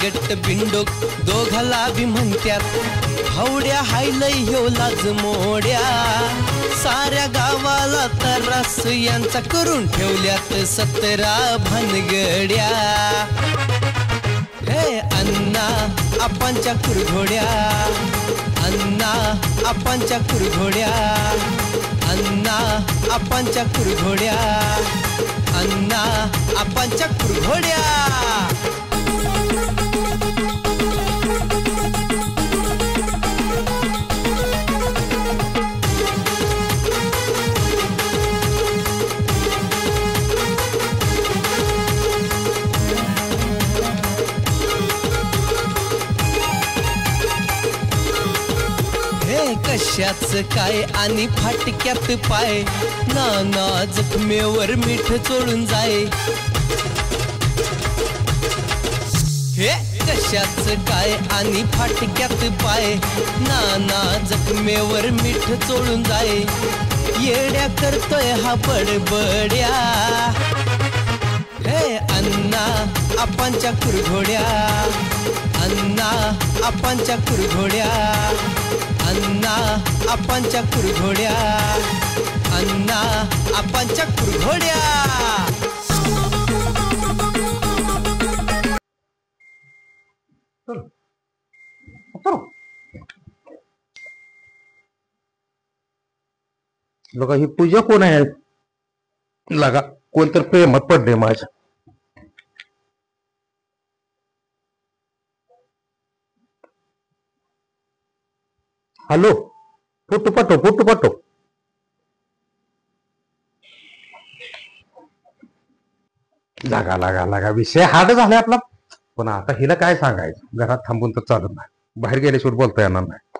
भानगट्ट बिंडोक दोघाला बी म्हणत्यात हवड्या हायलय ह्यो लाज मोड्या साऱ्या गावाला तरास यांचा करून ठेवल्यात 17 भानगड्या हे अण्णा आपांच्या कुरघोड्या अण्णा आपांच्या कुरघोड्या अण्णा आपांच्या कुरघोड्या अण्णा आपांच्या कुरघोड्या कशाच काय आणि फाटक्यात पाय नाना जखमेवर मीठ चोळून जाय हे कशाच काय आणि फाटक्यात पाय नाना जखमेवर मीठ चोळून जाय येड्या करतोय हा बडबड्या हे अण्णा आपांच्या कुरघोड्या अण्णा आपांच्या कुरघोड्या अण्णा आपांच्या कुरघोड्या अण्णा आपांच्या कुरघोड्या लगा ही पूजा कोण आहे लगा कोणतर प्रेमात पडले माझ्या हॅलो फोटो पाठव लागा विषय हार्ड झालाय आपला पण आता हिला काय सांगायचं घरात थांबून तर चालत नाही बाहेर गेल्याशिवाय बोलता येणार नाही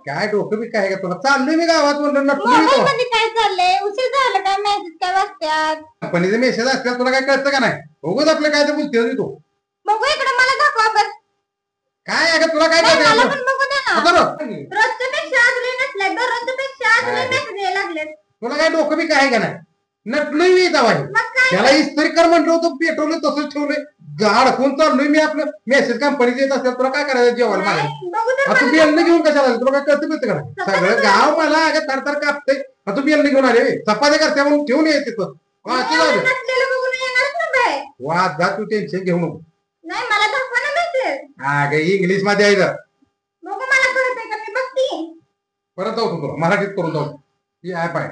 काय डोकं बी काय का तुला चाललोय मी गावात म्हणलं काय चाललंय उशीर झालं काय मेसेज काय वाजत्यात कंपनीचे मेसेज असतात तुला काय कळतं का नाही बघूच आपलं काय तर बोलते तू बघू इकडे मला दाखवा बरं काय आहे का तुला काय मला पण बघू दे ना रोजच्यापेक्षा आज लई नसल्या दररोजच्यापेक्षा आज लई मेसेज यायला लागले तुला काय डोकं बी काय का नाही नटलोय मी त्याला इस्त्री कर म्हटलं होतं पेट्रोल तसंच ठेवलंय गाड कोण चाललोय मी आपलं मेसेज कंपनीचे येत असतात तुला काय करायचं जेवण मला तू बियाणं घेऊन कशाला तुला काय कळतं का नाही सगळं गाव मला अगं थरथर कापतंय तू बियाणं घेऊन आले चपात्या करते म्हणून ठेवून ये तिथं वाद जा तू टेन्शन घेऊ नको नाही मला दाखवा ना मेसेज अगं इंग्लिश मध्ये आहे जर बघू मला कळतंय का मी बघते परत जाऊ तुला मराठीत करून जाऊ ही ऍप आहे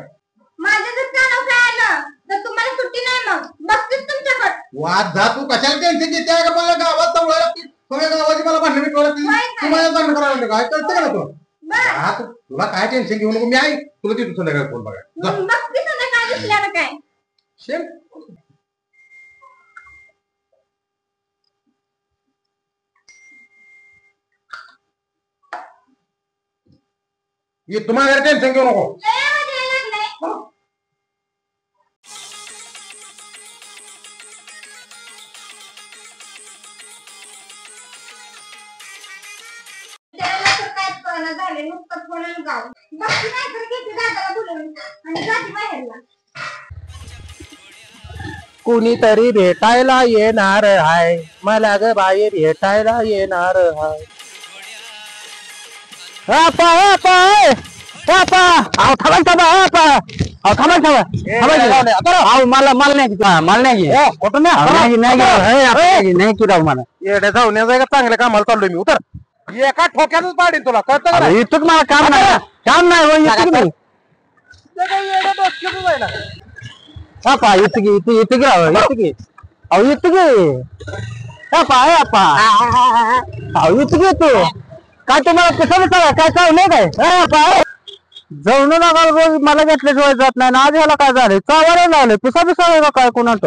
माझ्या जर कानावर काय आलं तर तुम्हाला सुट्टी नाही मग बघतेच तुमच्याकडे वाद जा तू कशाला टेन्शन घेते का मला गावात जवळ लागते सगळ्या गावाची मला भांडण मिटवा लागते तू माझ्या भांडण करायला काय कळतं का ना तुला तुला काय टेन्शन घेऊ नको मी आहे तुला तिथून संध्याकाळी फोन बघा बघते संध्याकाळी दिसल्यानं काय शेम ये तुम्हाला टेन्शन घेऊ नको झाले नुकतंच कोणाला गाव बाकी नाही तर किती दादाला बोलवून आणि जाती बाहेरला कुणीतरी भेटायला येणार आहे मला ग बाई भेटायला येणार आहे मला चांगल्या कामाला चाललोय मी उतर एका ठोक्यातच पाडीन तुला कळतं इथून मला काम नाही तू काय तुम्हाला कसं काय काय नाही काय जवळ नका रोज मला घेतल्याशिवाय जात नाही ना आज ह्याला काय झालंय चावायला लागले पिसा पिसा का काय कोणाच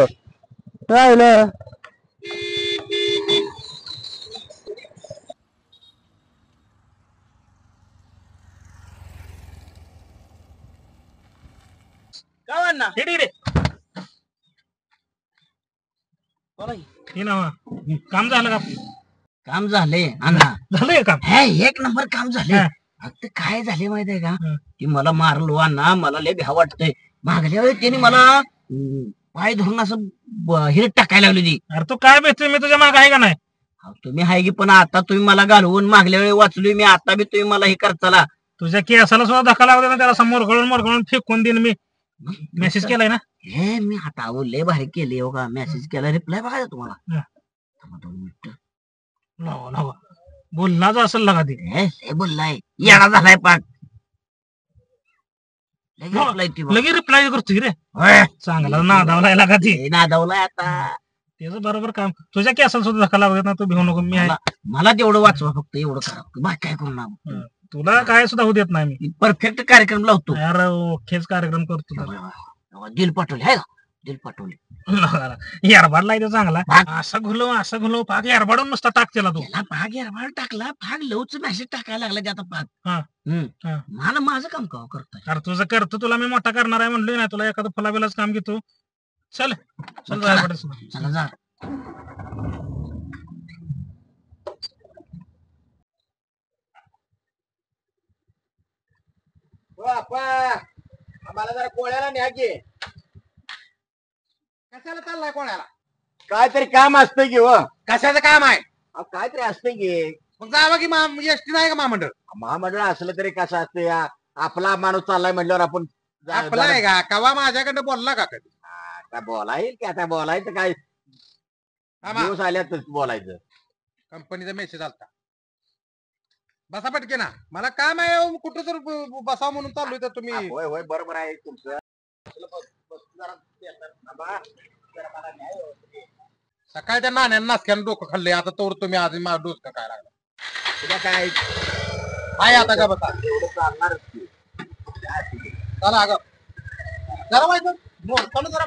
राहिलं हे ना काम झालं का काम झालंय अण्णा झालंय काम हे एक नंबर काम झालंय फक्त काय झाले माहितीये का की मला मारलो अण्णा मला लय भ्या वाटतंय मागल्या वेळी त्यांनी मला पाय धरून असं हिरट टाकायला लागली ती अरे तू काय भेटतोय मी तुझ्या मागे आहे का नाही तुम्ही हाय की पण आता तुम्ही मला घालवून मागल्या वेळी वाचलोय मी आता बी तुम्ही मला हे करताला तुझ्या केसाला सुद्धा धक्का लागला ना त्याला समोर गळून फेकून देईन मी मेसेज केलाय ना हे मी आता लय भारी केले हो का मेसेज केला रिप्लाय बघायचा तुम्हाला थांबा 2 मिनिटं. लावा लावा बोललाच असेल लगा ते हे बोललाय याला झालाय पाक लगे रिप्लाय करतोय रे होय. चांगला नादावलाय लागा ते हे नादावलाय आता त्याचं बरोबर काम तुझ्या केसाला सुद्धा धक्का लागत ना तू भिवू नको मी आहे मला तेवढं वाचवा फक्त एवढं करा बाकी काय करू ना तुला काय सुद्धा होऊ देत नाही मी परफेक्ट कार्यक्रम लावतो यार ओखेच कार्यक्रम करतो दिल पाठवले आहे का दिल पाठवले यारबाड लायचं चांगला असं घुलो पाक यारबाडून नुसता टाक त्याला तू त्याला भाग यारबाड टाकला भाग लवच मेसेज टाकायला लागला ते आता हा. पाक मला माझं काम का करताय अरे तुझं करतो तुला मी मोठा करणार आहे म्हणलोय ना तुला एखादं फुलाबिलाच काम घेतो चल चल जायला पडेल चला जा आम्हाला जरा कोळ्याला न्या की कशाला चाललाय कोळ्याला काहीतरी काम असतं की हो कशाचं काम आहे काहीतरी असतं की मग जावा की एसटी नाही का महामंडळ महामंडळ असलं तरी कसं असतं या आपला माणूस चाललाय म्हटल्यावर आपण आपला आहे का कवा माझ्याकडे बोलला का कधी आता बोलाईल की आता बोलायचं काय दिवस आल्यातच बोलायचं कंपनीचा मेसेज आलता बसा पटके ना मला काम आहे कुठं तर बसावं म्हणून चाललोय तर तुम्ही होय होय बरोबर आहे तुमचं सकाळच्या नाण्यानं नाचक्यानं डोकं खाल्लंय आता तोवर तुम्ही आज माझं डोसं काय लागला तुला काय काय आता का बसा चालणारच की. चला अगं जरा माहिती बोलताना जरा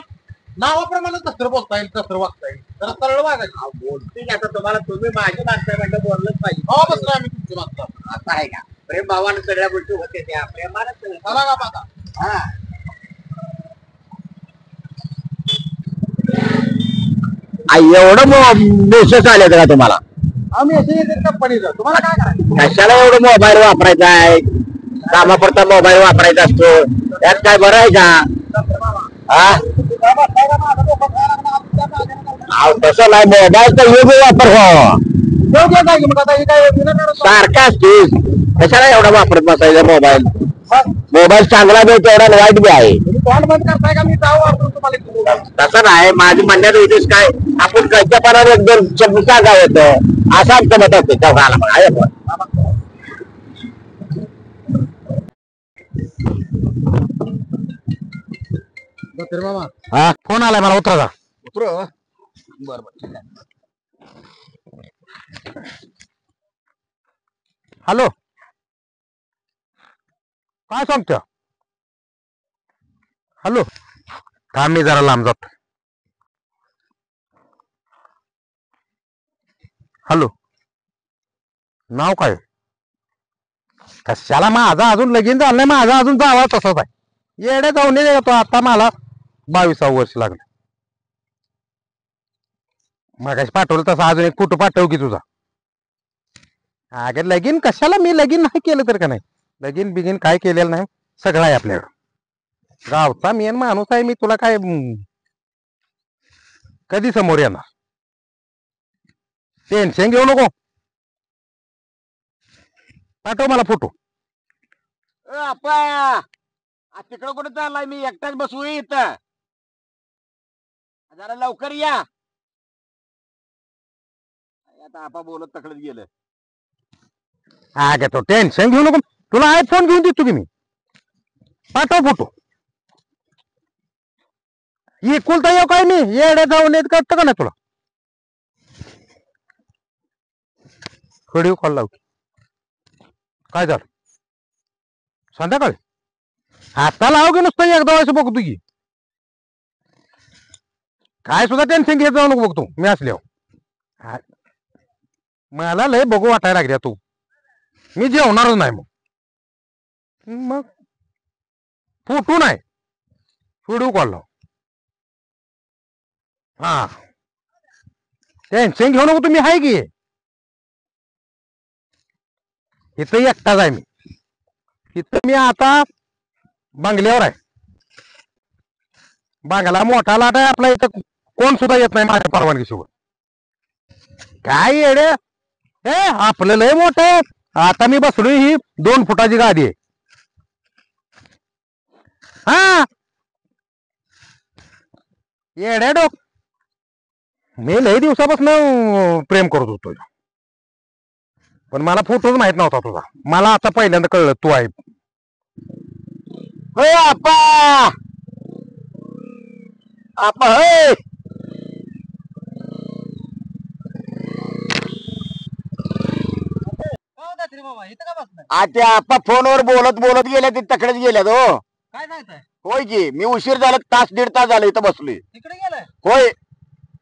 नावाप्रमाणे दसरं बोलता येईल दसरं वागता येईल जरा सरळ वागायचं बोलते की आता तुम्हाला तुम्ही माझी माणसं म्हणलं बोललंच पाहिजे हो बसलो आम्ही तुमची मागता आता आहे का प्रेम भावानं सगळ्या गोष्टी होते त्या प्रेमानच सगळं. चला का आता हा एवढं मेसेज आले का तुम्हाला आम्ही असे येते कंपनीचं तुम्हाला काय करायचं कशाला एवढं मोबाईल वापरायचा आहे कामापुरता मोबाईल वापरायचा असतो त्यात काय बरं आहे का हा तसं नाही मोबाईलचा योग्य वापर सारखा असतोस कशाला एवढा वापरत बसायचा मोबाईल मोबाईल चांगला बी तेवढा वाईट बी आहे तोंड बंद करताय का मी जाऊ वापरून तुम्हाला तसं नाही माझी म्हणण्यात उद्देश काय आपण कच्च्या पानावर एक दोन शब्द सांगावं होतं असं आमचं मत असते मामा हा फोन आलाय मला उतरा उतरो बरोबर हॅलो काय सांगतो हॅलो थांब मी जरा लांब जातो हॅलो नाव काय कशाला माझा अजून लगीन झालं नाही माझा अजून जावा तसाच आहे येडे जाऊन येतो आता मला 22वा वर्ष लागलं मगाशी पाठवलं तसं अजून एक फोटो पाठव की तुझा अगे लगीन कशाला मी लगीन नाही केलं तर का नाही लगीन बिगीन काय केलेलं नाही सगळं आहे आपल्याकडं गावचा मेन माणूस आहे मी तुला काय कधी समोर येणार टेन्शन घेऊ नको पाठव मला फोटो तिकडं कुठे चाललाय मी एकटाच बसू इथं जरा लवकर या आता आपा बोलत तकडत गेलं हा घेतो टेन्शन घेऊ नको तुला आयफोन घेऊन देतो की मी पाठव फोटो इकुलता येऊ काय मी येड्या जाऊन येत करतो का नाही तुला व्हिडिओ कॉल लाव काय झालं संध्याकाळी आता लाव की नुसतं एकदा वेळेस बघतो की काय सुद्धा टेन्शन घेत जाऊ नको बघतो मी असल्यावर मला लय बघू वाटायला लागल्या तू मी जेवणारच नाही मग फोटो नाही व्हिडिओ कॉल लाव हा टेन्शन घेऊ नको तुम्ही, आहे की इथं एकटाच आहे मी. इथं मी आता बंगल्यावर आहे. बंगला मोठा लाट आहे आपला, इथं कोण सुद्धा येत नाही माझ्या परवानगीशिवाय. काय येडे हे आपलं लय मोठं आहे. आता मी बसलोय, ही 2 फुटाची गादी आहे. हा येड्या डोक, मी लय दिवसापासून प्रेम करत होतो, पण मला फोटोच माहित नव्हता तुझा. मला आता पहिल्यांदा कळलं तू आहे. होय आपा, आपा होय. ते आपा फोनवर बोलत बोलत गेल्या, ते तकडेच गेल्यात हो. काय सांगताय? होय की, मी उशीर झाला, तास 1.5 तास झालं इथं बसलोय. तिकडे गेलाय? होय,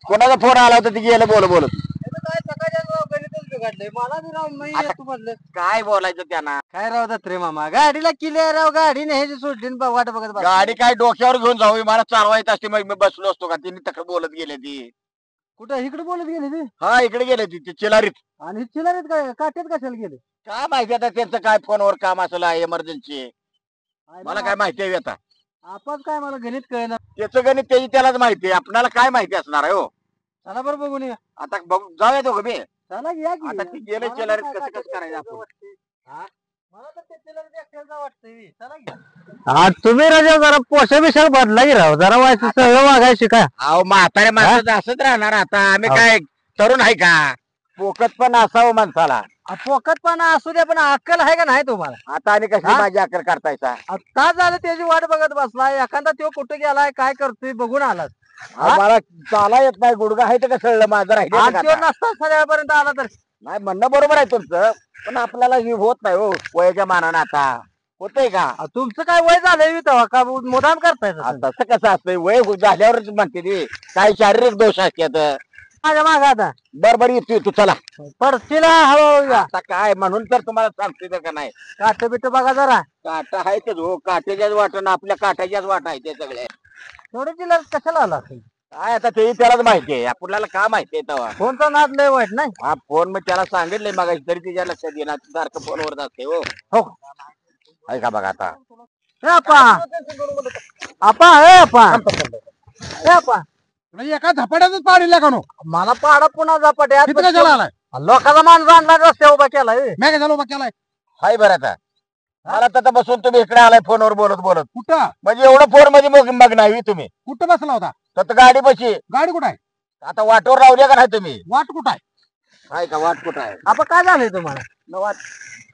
कोणाचा फोन आला होता, ते गेलं बोलत बोलत. काय सकाळच्या गणितच बिघडलंय मला बी राव. नाही आता- तू म्हणलं काय बोलायचं त्यांना. काय राव दत्रे मामा, गाडीला किल्ले राव, गाडी न्यायची सोडली न वाट बघत बसला. गाडी काय डोक्यावर घेऊन जाऊ, मला चालवायच असते, मग मी बसलो असतो का. तिने तकडे बोलत गेले ती. कुठं इकडे बोलत गेले ते? हा इकडे गेले ती चिलारीत. आणि चिल्लरीत काय काट्यात कशाला गेले? काय माहिती आता त्यांचं काय फोनवर काम असलं एमर्जन्सी. मला काय माहिती आहे आता. आपण काय मला गणित कळना. त्याचं गणित त्याची त्यालाच माहिती आहे, आपल्याला काय माहिती असणार आहे हो. चला बरं बघून या. आता बघू, जाऊया दोघं बी. चला या की. आता ती गेले मला चिलारीत, काय कसं काट्यात करायचं आपण. वाटतंय. हा? मला तर ते चिल्लरीत एकट्याला वाटतंय. चला की. आज तुम्ही राजा जरा पोषा बिषा बदला की राव, जरा व्हायचं सगळं वागाय शिका. अहो म्हातारे माणसाचं असंच राहणार आता. आम्ही काय तरुण आहे का. पोकत पण असावं माणसाला. पोकतपणा असू द्या, पण अक्कल आहे का नाही तुम्हाला? आता आणि कशी हा? माझी अक्कल करतायचा. का झालं त्याची वाट बघत बसलाय? एखादा तो कुठे गेलाय, काय करतोय बघून आलात. अहो, मला चाला येत नाही, गुडगा आहे तर कसं माझं आज तो राहिलं. नसता सगळ्यापर्यंत आला तर. नाही म्हणणं बरोबर आहे तुमचं, पण आपल्याला हे होत नाही हो वयाच्या मानानं. आता होतंय का. तुमचं काय वय झालंय तेव्हा का मुदाम करताय तसं? तसं कसं असतंय, वय झाल्यावरच म्हणते ती. काही शारीरिक दोष असतात. माझ्या माग आता बरोबर येतोय तू, चला. पडतीला हळूहळू या. आता काय म्हणून तर तुम्हाला सांगतोय तर का नाही. काट बिट बघा जरा. काटा आहे ते हो, काट्याच्याच वाटण आपल्या काट्याच्याच वाट आहे ते सगळे. थोडी तिला कशाला आला असेल? काय आता ते त्यालाच माहिती आहे, आपल्याला काय माहिती आहे तेव्हा. फोनचा नाद लय वाईट नाही. हा फोन मी त्याला सांगितलंय मग, तरी तिच्या लक्षात येणार, सारखं फोनवर जाते हो. हो आहे का बघा आता. ए आपा, आपा ए आपा, ए आपा, एका झपाट्यातच पाडीला का नो. मला पाडा पुन्हा झपाट्यात. किती कशाला आलाय. लोकांचा माणूस आणला रस्त्या उभा केलाय. मी कशाला उभा केलाय. हाय बरं आता. मला तर बसून तुम्ही इकडे आलाय फोनवर बोलत बोलत. कुठं म्हणजे एवढं फोन मध्ये मग नाही तुम्ही. कुठं बसला होता. तर गाडी बशी गाडी कुठं आहे. आता वाटवर राहूया का नाही तुम्ही. वाट कुठं आहे. हाय का वाट कुठं आहे. आपण काय झालंय तुम्हाला? वाट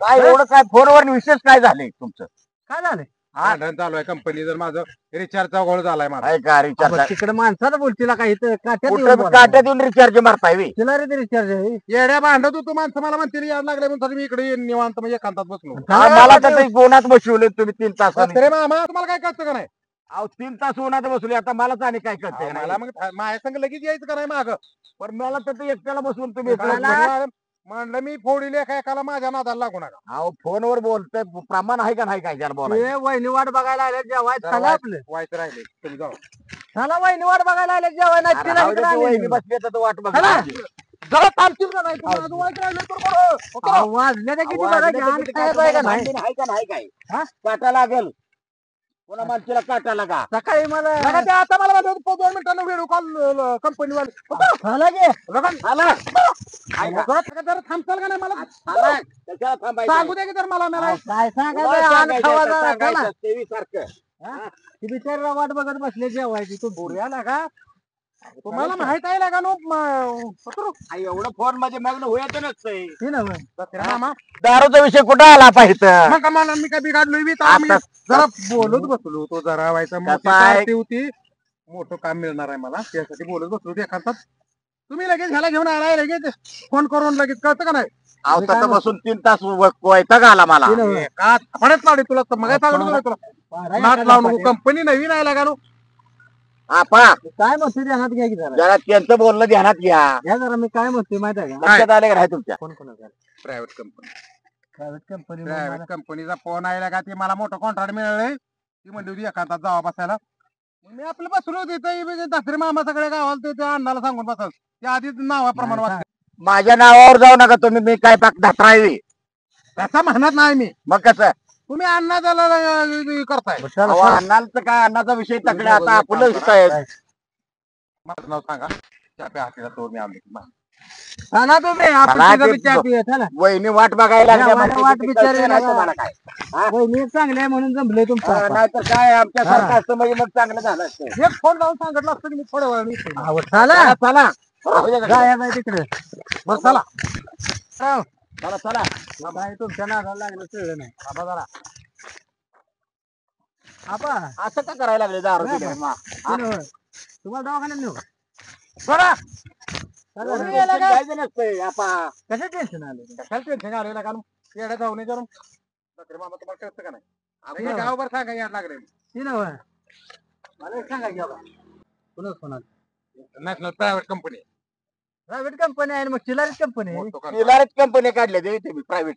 काय एवढं काय फोनवर विशेष काय झालंय तुमचं. काय झालंय? भांडण चालू आहे कंपनी. जर माझं रिचार्जचा गोळ झालाय माझा. हाय का रिचार्ज. तिकडे माणसाला बोलतीला काय इथं काट्यात कुठं येऊन बोला. काट्यात येऊन रिचार्ज मारताय वे. तिला रे ते रिचार्ज आहे. येड्या भांडत होतो माणसं मला म्हणते याड लागले म्हणून मी इकडे निवांत म्हणजे एकांतात बसलो. मला तर ते गोनात बसवले तुम्ही 3 तास. अरे मामा तुम्हाला काय कळतं का नाही. अहो 3 तास उन्हात बसले, आता मलाच आणि काय करते. मला मग माझ्या संग लगेच यायचं का नाही माग. पण मला तर ते एकट्याला बसवून तुम्ही म्हणलं मी फोडीले एकाला माझ्या नादाला लागू नका. अहो फोनवर बोलतोय, प्रमाण आहे का नाही काय त्याला बोलायचं. ए, वहिनी वाट बघायला आल्या जेवाय. चला आपलं. व्हायचं राहिले तुम्ही जाऊ. चला वहिनी वाट बघायला आल्या जेवाय. नाही अरे तिला राहू दे, इकडं ती वहिनी आली. बसली तर वाट बघ. चला. जरा थांबतील का नाही. तुम्हाला व्हायचं राहिलं तर बरं. अहो, वाजले तर किती बघा की आणि खायचं आहे का नाही? आहे का नाही काय. हा? काटा लागेल कोणा माणसाला, काटा लागा. सकाळी मला बघा ते आता मला म्हणतात 2 मिनिटांना व्हिडिओ कॉल कंपनीवाले. झाला की आला. जरा थांबचाल का नाही मला आला. कशाला थांबायचं. सांगू दे की जर मला मला काय तुला सांगायचं सांगायचं, खावा आता जरा. सांगायचं चला. असते सारखं. ती बिचारीला वाट बघत बसले जेवायची. तू बोऱ्याला का तुम्हाला माहित आहे ना का नो आई, एवढं फोन मध्ये मग्न होयचं नसतंय. ती नव्हे. मामा दारूचा विषय कुठं आला पाहिजे. मग का मला मी काय बिघडलोय बी. तर आम्ही जरा बोलत बसलो होतो. जरा व्हायचं मोठी कसं आहे? पार्टी होती. मोठं काम मिळणार आहे मला, त्यासाठी बोलत बसलो होतो एखादा. तुम्ही लगेच ह्याला घेऊन आलाय, लगेच फोन करून लगेच कळतं का नाही. अहो तसं बसून 3 तास वैताग आला मला. का पडत पाडी तुला तर मग सांगतो तुला नाच लावू नको. कंपनी नवीन आहे लागा नो. आपा काय म्हणते ध्यानात घ्या की जरा. जरा त्यांचं बोलणं ध्यानात घ्या. घ्या जरा. मी काय म्हणते माहिती आहे का? लक्षात आले का नाही तुमच्या. कोण कोणाचा private company. Private company private कंपनीचा फोन आहे का. ते मला मोठं कॉन्ट्रॅक्ट मिळालंय. ती म्हणली होती एखादा जावा बसायला. मी आपलं बसलो होते दसरे मामा सगळ्या गावाला ते अण्णाला सांगून बसाल ते आधीच नावाप्रमाणे वाचते. माझ्या नावावर जाऊ नका तुम्ही, मी काय पाक धसरावी. तसा म्हणत नाही मी, मग कसं तुम्ही अण्णा त्याला करताय. अहो, अन्नाचं काय, अन्नाचा विषय तकडे आता आपलं विषय आहे. माझं नाव सांगा, चहा प्या हातीला तो मी आलो. ना तुम्ही आपण चला, तिघं ते बी चहा पिऊया, चला. वहिनी वाट बघायला लागल्या, वाट- मग वाट किती बिचारी कळतंय नाही ना. तुम्हाला काय. वहिनी चांगले आहे म्हणून जमले तुमचं. नाहीतर काय आमच्यासारखं असतं म्हणजे मग चांगलं झालं असतं. एक फोन लावून सांगितलं असतं की मी थोड्या वेळाने येतो. चला चला चला राहू दे का? जाया नाही तिकडे. बरं चला. चला चला. काय तुमच्या नादाला लागलं कळलं नाही. थांबा जरा. आपा असं का करायला लागले दारू दिल्यावर मग? तुम्हाला दवाखान्यात नेऊ का? बरं. चला, गेला का? जायचं नसतंय आपा. कसं टेन्शन आलं? कशाला टेन्शन आलेलं का येड्या जाऊन करून दसरे मामा तुम्हाला कळतं का नाही? आपण गावभर सांगा यायला लागले. ती नव्ह. मला एक सांगा की बाबा. कोणाला national private company private company आहे मग चिलारीच कंपनी आहे. तिलाच कंपनी काढल्या ते तुम्ही प्रायव्हेट.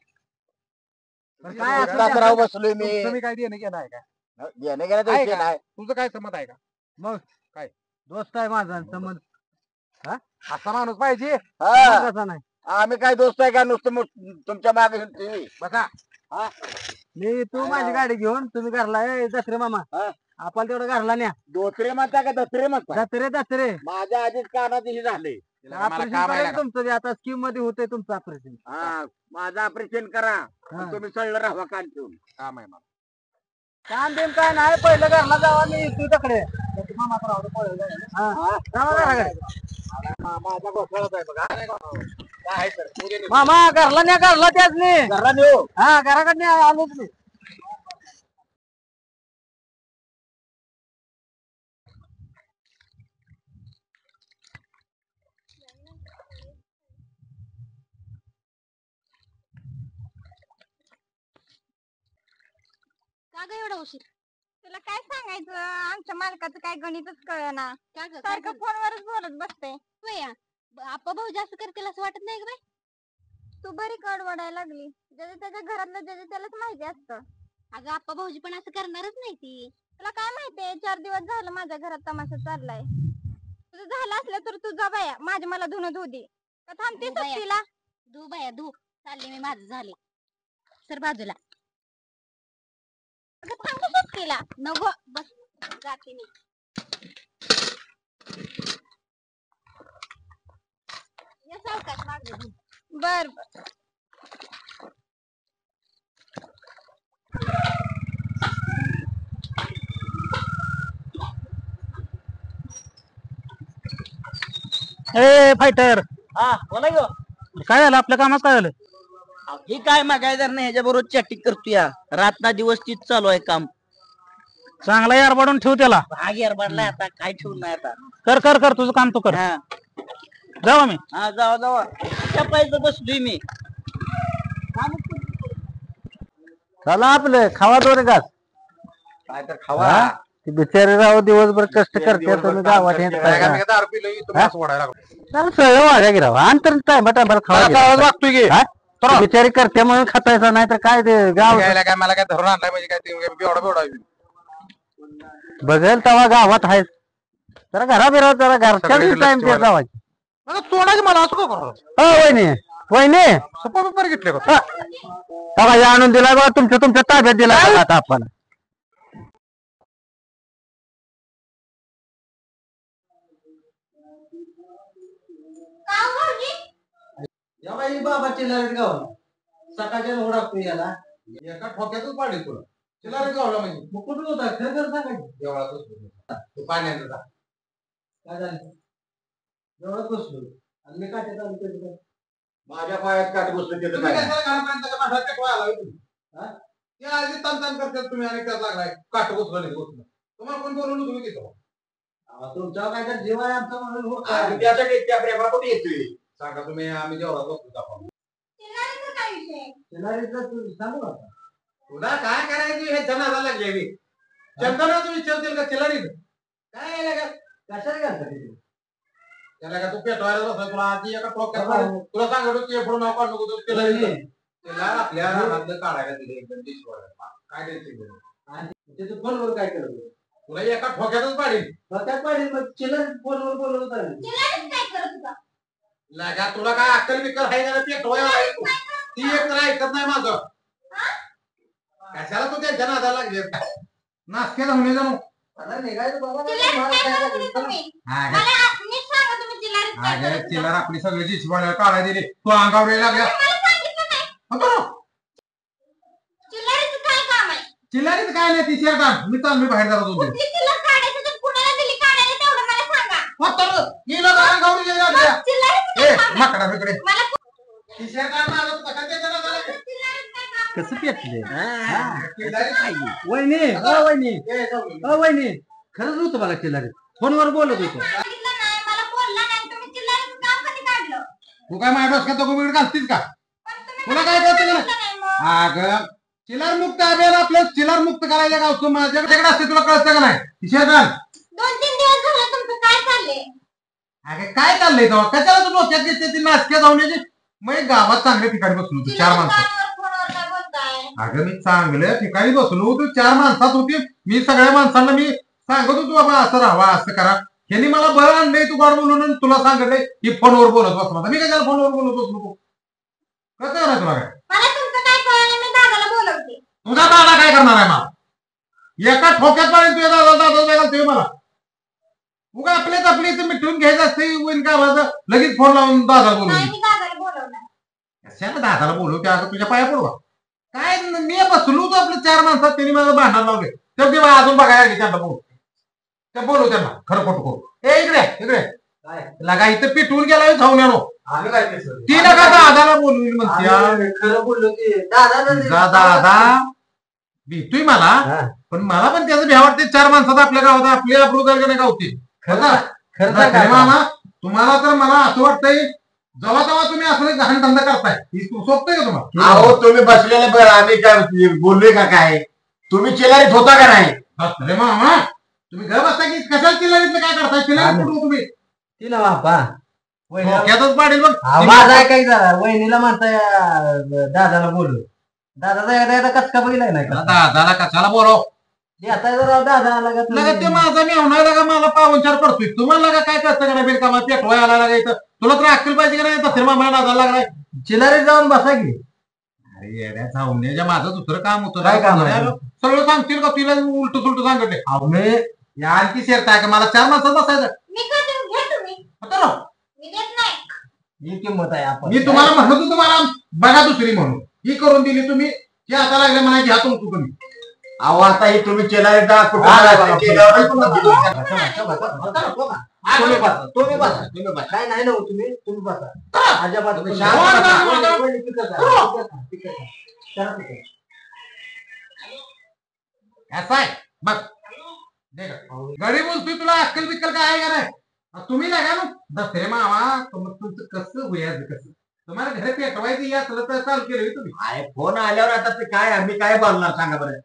काय असं दासराव बसलोय मी. तुम्ही काय देणं घेणं आहे का? येणे गेला आहे विषय का? नाही. तुझं काय संमत आहे का? मग काय? दोस्त आहे माझा संबंध. असा माणूस पाहिजे. हा. कसा नाही. आम्ही काय दोस्त आहे का नुसतं तुमच्या मागे हिंडतोय? बसा. मी तू माझी गाडी घेऊन तुम्ही घरला ये दसरे मामा. हा. आपण तेवढं घरला न्या. दोसरे म्हणता का दसरे म्हणता? दसरे माझ्या आधीच कानात हे झाले. मला ऑपरेशन काम आहे करेल का? तुमचं ते आता स्कीम मध्ये होतंय तुमचं ऑपरेशन. हा, माझं ऑपरेशन करा. हा. तुम्ही सळलं राहा कान ठेवून. काम आहे मला. काम बिम काय नाही पहिलं घरला जावा मी तू तकडे. माझा घोटाळाच आहे बघा. काय आहे तर? उद्या निघू. मामा घरला न्या घरला त्याच नाही. घरला नेऊ. हा घराकडे आलोच मी. का ग एवढा उशीर? तुला काय सांगायचं, आमच्या मालकाचं काय गणितच कळना. सारखं फोनवरच बोलत बसते. आपा भाऊ जास्त करतील असं वाटत नाही बाई? तू बरी कड वडायला लागली. ज्याच्या त्याच्या घरातलं ज्याच्या त्यालाच माहिती असतं. अगं आपा भाऊजी पण असं करणारच नाही ती. तुला काय माहितीये, 4 दिवस झालं माझ्या घरात तमाशा चाललाय. तुझं झालं असलं तर तू जा बाया, माझी मला धुणं धुऊ दे. का थांबतेस तिला? धू बाया धू, चालले मी, माझं झाले. सर बाजूला. अगं थांबतेस तिला. नको बस, जाते मी. या सावकाश मागे धू. बर बर. ए फायटर, हा बोला की हो. काय झालं आपल्या कामात? काय झालं? हे काय मागायदार नाही, ह्याच्या बरोबर चॅटिंग करतो या. रात ना दिवस तीच चालू आहे काम. चांगला यार पाडून ठेव त्याला. भाग यार पडलाय आता, काय ठेवून नाही आता. कर कर कर तुझं काम तू कर. हा जाऊ आम्ही. हा जावा जावा. त्या पाहिजे बसलोय मी. चला आपलं खावा दोरे घास. काय तर खावा. ते बिचारे राव दिवसभर कष्ट करते तुम्ही गावात येत काय काय. का? मी दारू पिलो की तुम्ही असं ओढायला लागलो. सगळं वागा की राव अंतर टायमा खावा मला आवाज वागतोय की. ते बिचारी करते म्हणून खातायचा नाही तर काय ते गाव घ्यायला काय मला काय धरून आणलाय म्हणजे काय ते बेवडा बेवडा बघेल तेव्हा गावात आहेस. जरा घरा बिरा जरा घरच्या सगळीकडे टाइम लक्ष ते ठेवायला. जावायचं. मला तोडायचं मला असं का करू? हो वहिनी वहिनी सपा पेपर घेतले का? बघा हे आणून दिला बघा तुमच्या ताब्यात दिला बघा आता आपण. का भाऊजी? बाबाची लाईट गाव सकाळच्या ओळखतो याला एका ठोक्यातच पाडली तुला. तिला रे गावला म्हणजे मग कुठं होता खरं खरं सांगायचं. देवळातच होती. तू पाण्यात जा. काय झालं एवढं बसलो आणि मी काट्यात आलो कधी काय. माझ्या पायात काट बसलं त्याचं तुम्ही काय? कशाला घालून त्या माठात टेकवायला लागले तुम्ही? हा? ते आधी तन करतात तुम्ही आणि त्यात लागलाय काट उचललं नाही उचललं. तुम्हाला कोण बोलवलं तुम्ही तिथं? तुमच्यावर काय तर जीव आहे आमचा म्हणून हो काय. आणि त्यासाठी त्या प्रेमा कुठे येतोय? सांगा तुम्ही आम्ही देवळात बसतो आपण. चिल्लारीचं काय विषय? शेजारीचं तू सांगू आता. तुला काय करायचं हे जनाला लागले मी. चंदनाचं विचारतील का तिला नाही? काय आहे का? कशाला घालता तिथे? त्याला का तू पेटवायला बसला तुला आधी एका ठोक्यात पाडलं. तुला सांगतो की पुढे नाव काढू नको तिला नाही. तिला आपल्या रानातलं काढायला दिले एकदम दिसवायला. काय द्यायचं? आणि त्याचं फोनवर काय करतो तुला एका ठोक्यातच पाडील. डोक्यात पाडील मग चिल्लर फोनवर बोलत होता. चिल्लरच काय करत होता? लागा तुला काय अक्कल बिक्कल आहे का पेटवायला आहे तू? ती एक तर ऐकत नाही माझं. कशाला तू त्यांच्या नादाला लागले नाचके जाऊन जाणू निघायचं बाबा चिल्लरच काय करत होते तुम्ही? मला नीट सांगा तुम्ही चिल्लरच काय करत होता? चिल्लर आपली सगळी जीची काढायला दिली तू अंगावर यायला लागल्या. मला सांगितलं नाही. चिल्लरच काय काम आहे? चिल्लारीच काय नाही ती शेरटा मी चाललोय बाहेर जरा दोन कुठली चिल्लर काढायचं तर कुणाला दिली काढायला तेवढं मला सांगा. हिला अंगावर यायला लागल्या. चिल्लरच ए काय काम आहे? माकडा इकडे मला ती शेरटा माझं तुला काय त्याचं नादाला लागलं? चिल्लरच काय काम आहे? कसं पेटले चिल्लारीच वहिनी वहिनी खरंच होतं मला चिल्लर फोनवर बोलत होतो. सांगितलं नाही, मला बोलला नाही. तुम्ही चिल्लरचं काम कधी काढलं? तू काय माझ्या डोसक्यात दोघं घालतीस का? पण तुम्ही तुला काय कळतं का नाही? सांगितलं नाही मग. अगं चिल्लर मुक्त अभियान आपलं चिल्लर मुक्त करायचं गाव तू माझ्याकडे असते तुला कळतं का नाही? शेरटा 2-3 दिवस झाले तुमचं काय चाललंय? अगं काय चाललंय तेव्हा कशाला तू डोक्यात घेते ती नाचक्या जाऊन यायची? मग गावात चांगल्या ठिकाणी बसलो तू 4 माणसं. फोनवर काय बोलताय? अगं मी चांगल्या ठिकाणी बसलो तू 4 माणसात होती. मी सगळ्या माणसांना मी सांगत होतो बाबा असं राहावा असं करा. ह्यांनी मला बरं आणलंय तू गाड बोलून तुला सांगितलंय की फोनवर बोलत बसला. मी कशाला फोनवर बोलत बसलो? कसं आहे तुला काय? मला तुमचं काय कळलं? मी दादाला बोलवते. तुझा दादा काय करणार आहे मला? एका ठोक्यात पाडेल तुझ्या दादा घालतोय मला. उगा आपल्याच आपली इथं मिटवून घ्यायचं असते होईन का माझं लगेच फोन लावून दादा बोलून नाही, मी दादाला बोलवणार. कशाला दादाला बोलू त्या तुझ्या पाया पडू का? काय मी बसलो होतो आपल्या 4 माणसात त्यांनी मला भांडण लावले तर ते अजून बघायला लागले त्यांना बोलू त्या बोलू त्यांना खरं खोटं करू. ए इकडे इकडे लगा इथं पिटवून गेला जाऊन येणो ती लगा दादाला बोलू म्हणते खरं बोललो की दादा भीतोय मला पण मला पण त्याचं भ्या वाटते 4 माणसात आपल्या गावात आपली अप्रूव नाही गावते. खरं मामा तुम्हाला तर मला असं वाटतंय जेव्हा तेव्हा तुम्ही असं घाण धंदा करताय सोपतंय का तुम्हाला? अहो तुम्ही बसलेले बरं आम्ही काय बोललोय का काय? तुम्ही चिल्लारीत होता का नाही? अरे मामा तुम्ही घर बसता की कशाला चिल्लारीतलं काय करताय? चिल्लारीत कुठं तुम्ही तिला बापा डोक्यातच पाडेल बघ. आवाज ऐकाय जरा वहिनीला म्हणताय दादाला बोलू. दादाचा एकदा कचका बघितलाय नाही का? दादाला कशाला बोलाव आता जरा दादा आला का लगा ते माझा मी होणार का मला पावनचार करतोय तुम्हाला का काय करतं का नाही बिलकामा पेटवाय आला लागायचं तुला तर अक्कल पाहिजे का नाही? तसं मामा दादाला लागलाय चिल्लारीत जाऊन बसा की. अरे येड्या जाऊन द्या माझं दुसरं काम होतं काय काम आहे? सगळं सांगतील का तुला उलट सुलट सांगते अहो मी या आणखी शेरताय का मला 4 माणसात बसायचं मी का देऊ? घ्या तुम्ही. होतं ना? मी देत नाही. ही किंमत आहे आपण मी तुम्हाला म्हणत होतो तुम्हाला बघा दुसरी म्हणून ही करून दिली तुम्ही हे आता लागले मला घ्या तुमचं तुम्ही. अहो आता हे तुम्ही चिल्लारीत तुम्ही बसा काय नाही ना तुम्ही बसा अजिबात असं आहे बघ गरीब बोलतोय तुला अक्कल बिक्कल काय आहे का नाही? तुम्ही नाही का ना दसरे मामा तुमचं कसं होईल कसं तुम्हाला घरी पेटवायचं या तर चालू केलं तुम्ही. काय फोन आल्यावर आता ते काय आम्ही काय बोलणार सांगा बरं?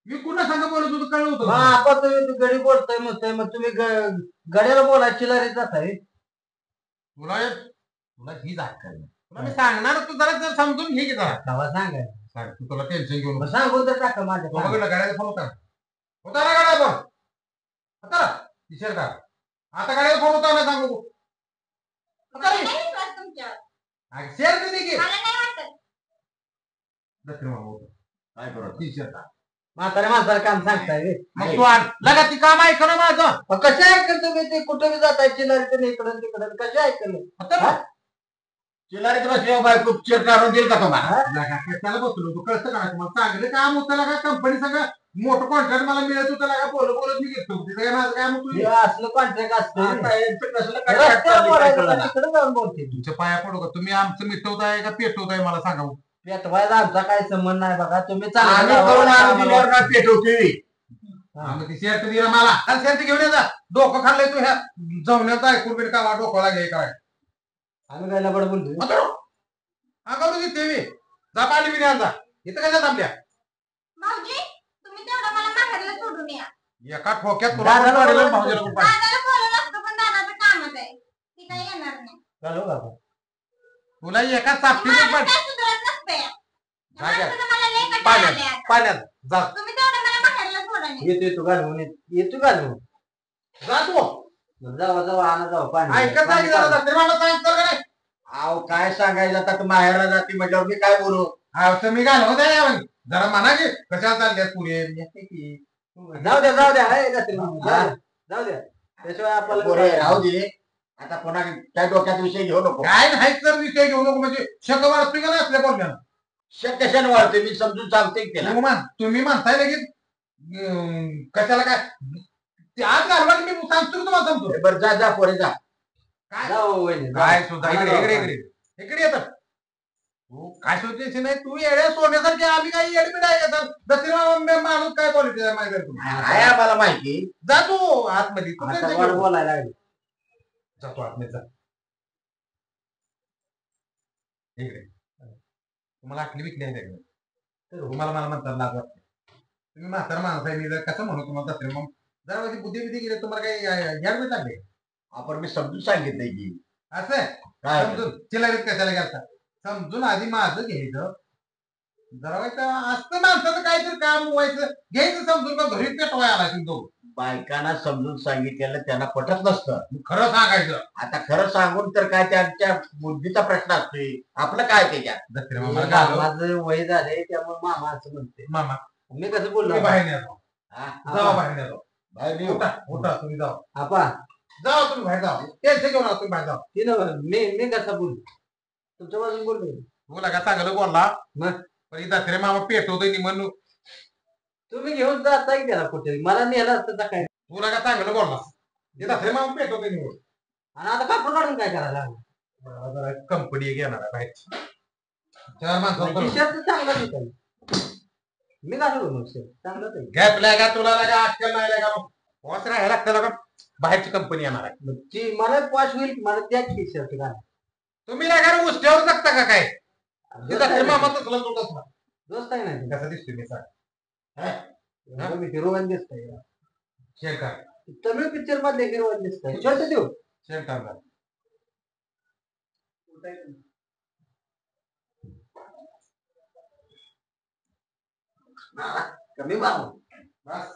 मी कुणा सांगा बोलत होतो कळलं होतं आपण तुम्ही गडी बोलतोय म्हणतोय मग तुम्ही गड्याला बोला चिल्लारीत जाताय. तुला ही अक्कल तुला मी सांगणार तू जरा समजून घे की जरा तेव्हा सांगा सांग तू तुला टेन्शन घेऊन नको. सांगून तर टाका माझ्या तो बघितलं गाड्याचा फोन होता ना गाड्या पण होता टीशर्ट का आता गाड्याचा फोन होता ना सांगू मला नाही विश्वास तुमच्यावर. शेअर दे की मला नाही वाटत. दसरे मामा होतं काय करत टीशर्ट म्हाताऱ्या माणसाला काम सांगताय रे. मग तू आण लगा ती काम ऐक ना माझं मग कसे ऐकल तुम्ही ते कुठे बी जाताय चिल्लारीतून इकडं तिकडं कसे ऐकल? होतं ना? चिल्लारीत बसल्यावर बायको चिर काढून देईल का तुम्हाला? लगा कशाला बसलो तू कळतं का तुम्हाला चांगलं काम होतं लगा कंपनी सगळं मोठं कॉन्ट्रॅक्ट मला मिळत होतं लगा बोलत मी घेतो तिथं काय माझं काम होतं हे असलं कॉन्ट्रॅक्ट असतं आता यांचं कसलं काय रस्त्यावर बोलायचं कळलं का ना? तिकडं जाऊन बोलते तुमच्या पाया पडू का तुम्ही आमचं मिटवताय का पेटवताय मला सांगा बघू. पेटवायला आमचा काही संबंध नाही बघा तुम्ही आम्ही करून आणून दिल्यावर ना पेटवते. आम्ही ती शर्ट दिला मला काल शर्ट घेऊन येता डोकं खाल्लंय तू ह्या जवण्याचा ऐकून बिन का डोकं लागेल काय आम्ही काय लबड बोलतो. करू देते जा पाणी बिणी आणजा इथं काय थांबल्या भाऊजी तुम्ही तेवढं मला माहेरला सोडून या. एका ठोक्यात तुला पण दादाला पाडीला बोलवलं भाऊजीला पण पाडीला. दादाला बोलवलं असतं पण दादाचं कामच आहे. ती काही येणार नाही. चालू बाबा तुला एका सापटीत मला काय सुधारत नसतंय. जाग्या. माणसाचं मला लय कंटाळा पाण्यात आलाय आता. पाण्यात जा तुम्ही तेवढं मला माहेरला सोडून या. येतो घालून येतो घालून जातो जावा जावा आणा जावा पाणी ऐकत नाही जरा दत्रे मामा सांगतो का नाही अहो काय सांगायचं आता तू माहेरला जाती म्हटल्यावर मी काय बोलू हा तुम्ही घालवत आहे जरा म्हणा की कशा चालल्यात पुढे जाऊ द्या हाय दत्रे मामा जाऊ द्या त्याशिवाय पोरे आपल्याला राहू दे आता पुन्हा काय डोक्यात विषय घेऊ नको काय नाही तर विषय घेऊ नको म्हणजे शक वाचतोय का नाही असल्या बोलण्यानं शक कशाने वाढते मी समजून सांगते की त्याला तुम्ही म्हणताय लगेच कशाला काय ते आज घालवा की मी सांगतो की तुम्हाला सांगतो बरं जा जा पोरे जा काय जाऊ वहिनी काय सुद्धा इकडे येतात तू काय सोचायची नाही तू येड्या सोन्यासारखे आम्ही काही येडबिड आहे का दसरा माणूस काय क्वालिटी आहे माहिती आहे आहे आम्हाला माहिती जातो आतमध्ये तू आता tension वाढ घेऊ नको. बोलायला लागली जातो आतमध्ये जा इकडे तुम्हाला आटली विकली आहे त्याकडे तर तुम्हाला मला म्हणतात लाज वाटते तुम्ही म्हातारा माणूस आहे मी जर कसं म्हणू तुम्हाला दसरे मग जरा माझी बुद्धी गेली तुम्हाला काही याड लागले आपण मी समजून सांगितलंय की असं आहे? काय समजून चिलारीत कशाला गेलता समजून आधी माझं घ्यायचं जरा व्हायचं असतं माणसाचं काहीतरी काम व्हायचं घ्यायचं समजून का घरी पेटवाय आला तो बायकांना समजून सांगितलेलं त्यांना पटत नसतं खरं सांगायचं आता खरं सांगून तर काय त्यांच्या बुद्धीचा प्रश्न असतोय आपलं काय त्याच्यात दसरे मामा घालव. माझं वय झालंय त्यामुळे मामा असं म्हणते मामा मी कसं बोललो तुम्ही बाहेर येतो हा? जावा बाहेर येतो बाहेर येऊ. उठा उठा तुम्ही जावा आपा जावा तुम्ही बाहेर जावा टेन्शन घेऊन तुम्ही बाहेर जावा तिनं मी कसं बोललो तुमच्या बाजून बोललो तुला का चांगलं बोलला मग? पण दसरे मामा पेटवतोय म्हणून तुम्ही घेऊन जाता की त्याला कुठे मला नेला असतं तर काय तुला का चांगलं बोलला दसरे मामा पेटवतोय निवड आणि आता कापड काढून काय करायला लागलं? जरा कंपनी घेणार आहे बाहेरची चार माणसं शर्ट चांगला दिसायला मी घालू मग शर्ट चांगलाच आहे गॅपल्या का तुला लागा अक्कल नाही लागा बॉस राहायला लागतं का बाहेरची कंपनी येणार आहे मग ती मला पॉश होईल की मला त्या की शर्ट घाल तुम्ही लागा उष्ट्यावर जगता का काय दसरे मामा तसला तुटत ना दोस्त आहे ना कसा दिसतोय मी सांग मी हिरोईन दिसतोय शेअर कर तमिळ पिक्चर मधले हिरोईन दिसतोय शर्ट देऊ शेअर कर कमी बाबू बस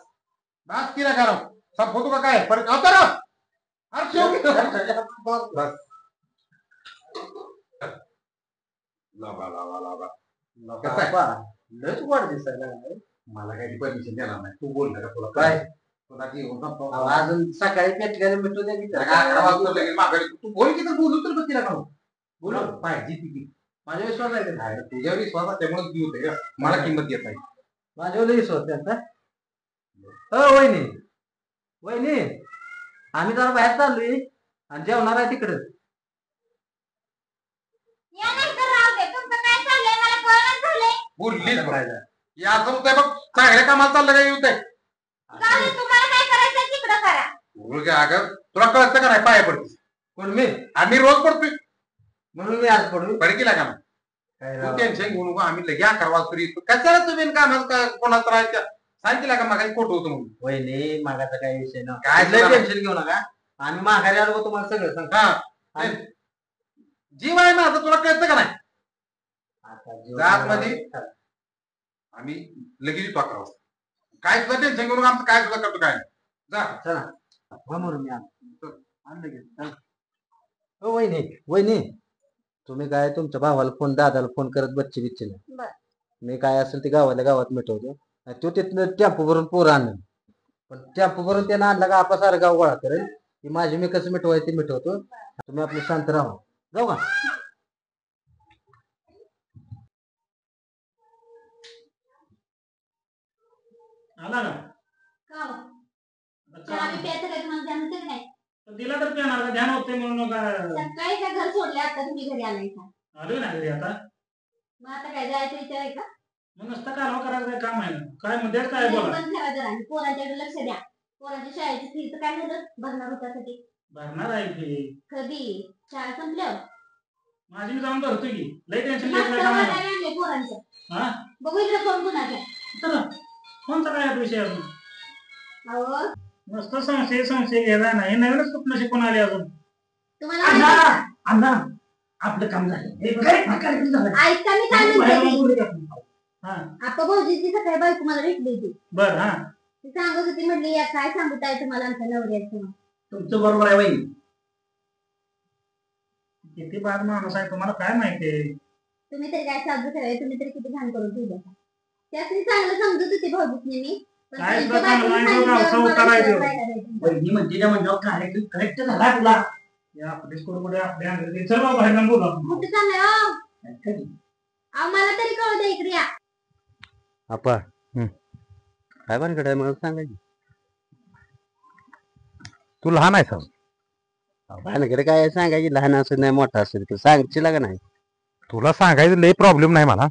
बस किला करो सब फोटो का काय पर आता रो अरे शेव बस लावा लावा लावा कसं आहे? लयच वाढ दिसायला लागलाय. मला काही परमिशन देणार नाही तू बोल ना तुला काय? तुला ती होता अहो, अजून सकाळी पेटल्याने भेटू द्या की अकरा वाजता लगेच माघारी तू बोल की तर बोलू तर बघ का बोल पाहिजे ती माझ्या विश्वास आहे का? अरे तुझ्यावर विश्वास आहे त्यामुळे ती होते का मला किंमत देत नाही माझ्यावर विश्वास त्यांचा हो वहिनी वहिनी आम्ही जरा बाहेर चाललोय आणि जेवणार आहे तिकडे या नाही तर राहू दे तुमचं काय चाललंय मला कळलं झालंय बोललीच बघायला या असं होतंय बघ चांगल्या कामाला चाललं काय येऊ आहे जाऊ दे तुम्हाला काय करायचं तिकडं करा बोल अगं तुला कळतं का नाही पाया पडते कोण मी आम्ही रोज पडतोय म्हणून मी आज पडू पडकीला का नाही काय तू राव. टेन्शन घेऊ नको आम्ही लगे 11 वाजता येतो कशाला तुम्ही कामाला कोणाला राहायचं सांगितलं का मागायला खोटं होतं म्हणून वहिनी मागाचा काही विषय ना काय लय तुला- टेन्शन घेऊ नका आम्ही माघारी आलो तुम्हाला सगळं सांग हा जीव आहे माझा तुला कळतं का नाही आता जीवन- जात मध्ये- आम्ही लगेच येतो 11 वाजता काय सुद्धा टेन्शन घेऊन आमचं काय सुद्धा करतो काय नाही. जा चला हो म्हणून मी आणलं की. चला. हो वहिनी वहिनी तुम्ही काय तुमच्या भावाला फोन दादाला फोन करत बच्ची बिच्ची नाही बरं. मी काय असेल ते गावात मिटवतो आणि तो तिथनं टेम्पो भरून पोरं आणलं पण टेम्पो भरून त्यानं आणला का आपला सारं गाव गोळा करेल की माझी मी कसं मिटवायचं ते मिटवतो तुम्ही आपलं शांत राहा जाऊ का आला ना का हो? चहा बी प्यायचं काय तुम्हाला ध्यान होतं की नाही दिला तर पेणार का ध्यान होते म्हणून का सकाळी का घर सोडले आता तुम्ही घरी आलाय का आलोय ना घरी आता मग आता काय जायचं विचार आहे का मग नसता कालवा करायचं काय काम आहे ना काय मुद्द्यात काय बोला पण ठेवा जरा आणि पोरांच्याकडे लक्ष द्या पोरांच्या शाळेची फीचं काय झालं भरणार होता साठी भरणार आहे की कधी शाळा संपल्यावर माझी मी जाऊन भरतोय की लय टेन्शन मागचं घ्यायचं काम वाटायला आहे आणलंय पोरांचं हा बघू इकडे फोन कुणाचा चला कोणता काय विषय अजून अहो नुसतं संशय घ्यायला नाही नवीनच स्वप्न शिकून आले अजून तुम्हाला माहिती अण्णा आपलं काम झालं हे बघ, काय झालं? ऐका मी काय बाहेर म्हणते जाऊन बोलूया आपण. हा आपा भाऊजीची सकाळी बायको मला भेटली होती बर हा सांगत होती म्हटली या काय सांगू ताई तुम्हाला आमच्या नवऱ्याचं. तुमचं बरोबर आहे बाई. किती बाद माणूस आहे तुम्हाला काय माहितीये. तुम्ही तरी काय साधू ठेवाय तुम्ही तरी किती घाण करून ठेवलं. त्यातनी चांगलं समजत होती भाऊजीने मी. पण काय त्यांच्या प्रकार बाजूने नाही, सांगितल्यावर गावचा मला उतारा आहे विश्वास तो. नाही करायचा. बहिणी म्हणते त्या म्हणल्यावर करेक्ट झाला तुला. या आपली स्कूल कुठे आपल्या अंगात चल बाबा बाहेर बोला. कुठं चाललंय हो? मला तरी कळू द्या इकडे या. आपा काय भानगड आहे मला सांगायची. तू लहान आहे सर. भानगड काय सांगायची. लहान असेल नाही मोठा असेल तर सांगशील का नाही. तुला सांगायचं लय प्रॉब्लेम नाही मला.